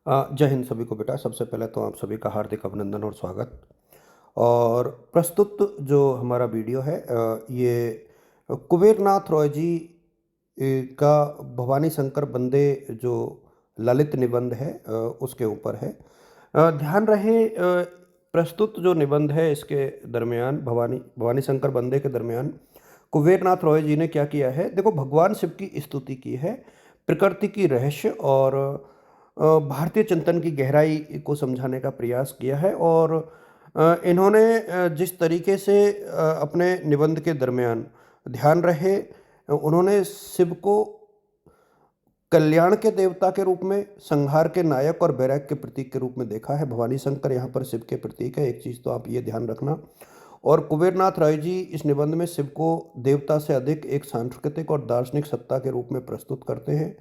जय हिंद सभी को बेटा। सबसे पहले तो आप सभी का हार्दिक अभिनंदन और स्वागत। और प्रस्तुत जो हमारा वीडियो है ये कुबेरनाथ रॉय जी का भवानी शंकर बंदे जो ललित निबंध है उसके ऊपर है। ध्यान रहे प्रस्तुत जो निबंध है इसके दरमियान भवानी भवानी शंकर बंदे के दरमियान कुबेरनाथ रॉय जी ने क्या किया है। देखो, भगवान शिव की स्तुति की है, प्रकृति की रहस्य और भारतीय चिंतन की गहराई को समझाने का प्रयास किया है। और इन्होंने जिस तरीके से अपने निबंध के दरमियान ध्यान रहे, उन्होंने शिव को कल्याण के देवता के रूप में, संहार के नायक और वैराग्य के प्रतीक के रूप में देखा है। भवानी शंकर यहाँ पर शिव के प्रतीक है, एक चीज़ तो आप ये ध्यान रखना। और कुबेरनाथ राय जी इस निबंध में शिव को देवता से अधिक एक सांस्कृतिक और दार्शनिक सत्ता के रूप में प्रस्तुत करते हैं।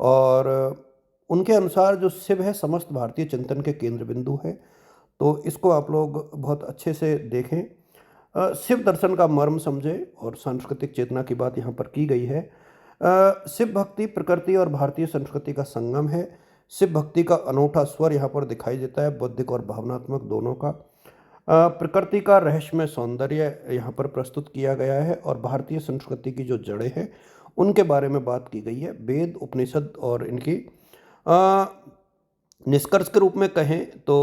और उनके अनुसार जो शिव है समस्त भारतीय चिंतन के केंद्र बिंदु है। तो इसको आप लोग बहुत अच्छे से देखें, शिव दर्शन का मर्म समझें। और सांस्कृतिक चेतना की बात यहाँ पर की गई है। शिव भक्ति प्रकृति और भारतीय संस्कृति का संगम है। शिव भक्ति का अनूठा स्वर यहाँ पर दिखाई देता है, बौद्धिक और भावनात्मक दोनों का। प्रकृति का रहस्यमय सौंदर्य यहाँ पर प्रस्तुत किया गया है और भारतीय संस्कृति की जो जड़ें हैं उनके बारे में बात की गई है। वेद, उपनिषद और इनकी निष्कर्ष के रूप में कहें तो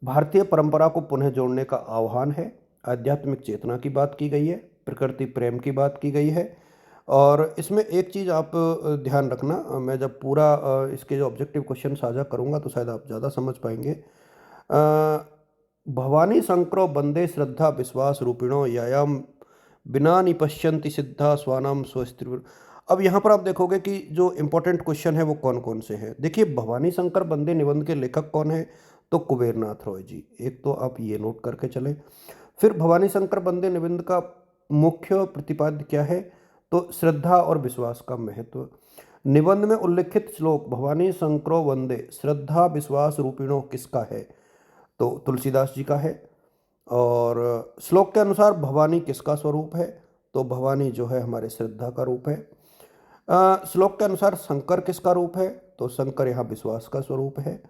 भारतीय परंपरा को पुनः जोड़ने का आह्वान है। आध्यात्मिक चेतना की बात की गई है, प्रकृति प्रेम की बात की गई है। और इसमें एक चीज़ आप ध्यान रखना, मैं जब पूरा इसके जो ऑब्जेक्टिव क्वेश्चन साझा करूँगा तो शायद आप ज़्यादा समझ पाएंगे। भवानी शंकरो बंदे श्रद्धा विश्वास रूपिणो यायाम बिना निपश्यंति सिद्धा स्वानाम स्वस्ति। अब यहाँ पर आप देखोगे कि जो इम्पोर्टेंट क्वेश्चन है वो कौन कौन से हैं। देखिए, भवानी शंकर बंदे निबंध के लेखक कौन है? तो कुबेरनाथ रॉय जी, एक तो आप ये नोट करके चलें। फिर भवानी शंकर बंदे निबंध का मुख्य प्रतिपाद्य क्या है? तो श्रद्धा और विश्वास का महत्व। निबंध में उल्लिखित श्लोक भवानी शंकरो वंदे श्रद्धा विश्वास रूपिणो किसका है? तो तुलसीदास जी का है। और श्लोक के अनुसार भवानी किसका स्वरूप है? तो भवानी जो है हमारे श्रद्धा का रूप है। श्लोक के अनुसार शंकर किसका रूप है? तो शंकर यहाँ विश्वास का स्वरूप है।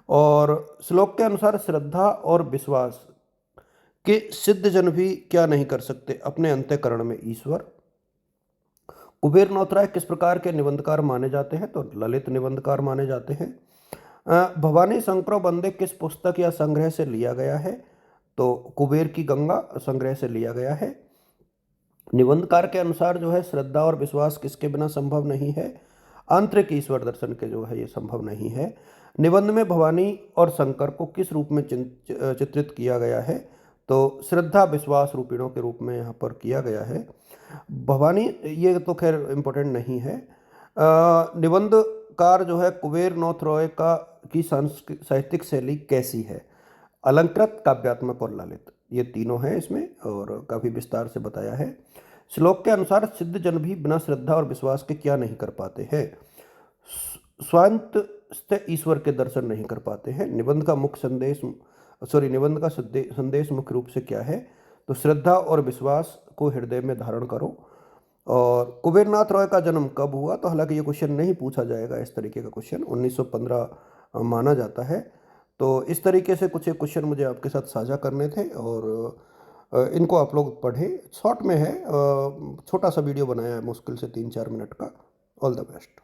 और श्लोक के अनुसार श्रद्धा और विश्वास के सिद्ध जन भी क्या नहीं कर सकते? अपने अंतःकरण में ईश्वर। कुबेरनाथ राय किस प्रकार के निबंधकार माने जाते हैं? तो ललित निबंधकार माने जाते हैं। भवानी शंकरो बंदे किस पुस्तक या संग्रह से लिया गया है? तो कुबेर की गंगा संग्रह से लिया गया है। निबंधकार के अनुसार जो है श्रद्धा और विश्वास किसके बिना संभव नहीं है? आंतरिक ईश्वर दर्शन के जो है ये संभव नहीं है। निबंध में भवानी और शंकर को किस रूप में चित्रित किया गया है? तो श्रद्धा विश्वास रूपिणों के रूप में यहाँ पर किया गया है। भवानी ये तो खैर इम्पोर्टेंट नहीं है। निबंधकार जो है कुबेरनाथ रॉय का की साहित्यिक शैली कैसी है? अलंकृत, काव्यात्मक और ललित, ये तीनों हैं इसमें और काफ़ी विस्तार से बताया है। श्लोक के अनुसार सिद्ध जन भी बिना श्रद्धा और विश्वास के क्या नहीं कर पाते हैं? स्वांत ईश्वर के दर्शन नहीं कर पाते हैं। निबंध का मुख्य संदेश निबंध का संदेश मुख्य रूप से क्या है? तो श्रद्धा और विश्वास को हृदय में धारण करो। और कुबेरनाथ रॉय का जन्म कब हुआ? तो हालांकि ये क्वेश्चन नहीं पूछा जाएगा, इस तरीके का क्वेश्चन 1915 माना जाता है। तो इस तरीके से कुछ एक क्वेश्चन मुझे आपके साथ साझा करने थे और इनको आप लोग पढ़ें। शॉर्ट में है, छोटा सा वीडियो बनाया है, मुश्किल से 3-4 मिनट का। All the best.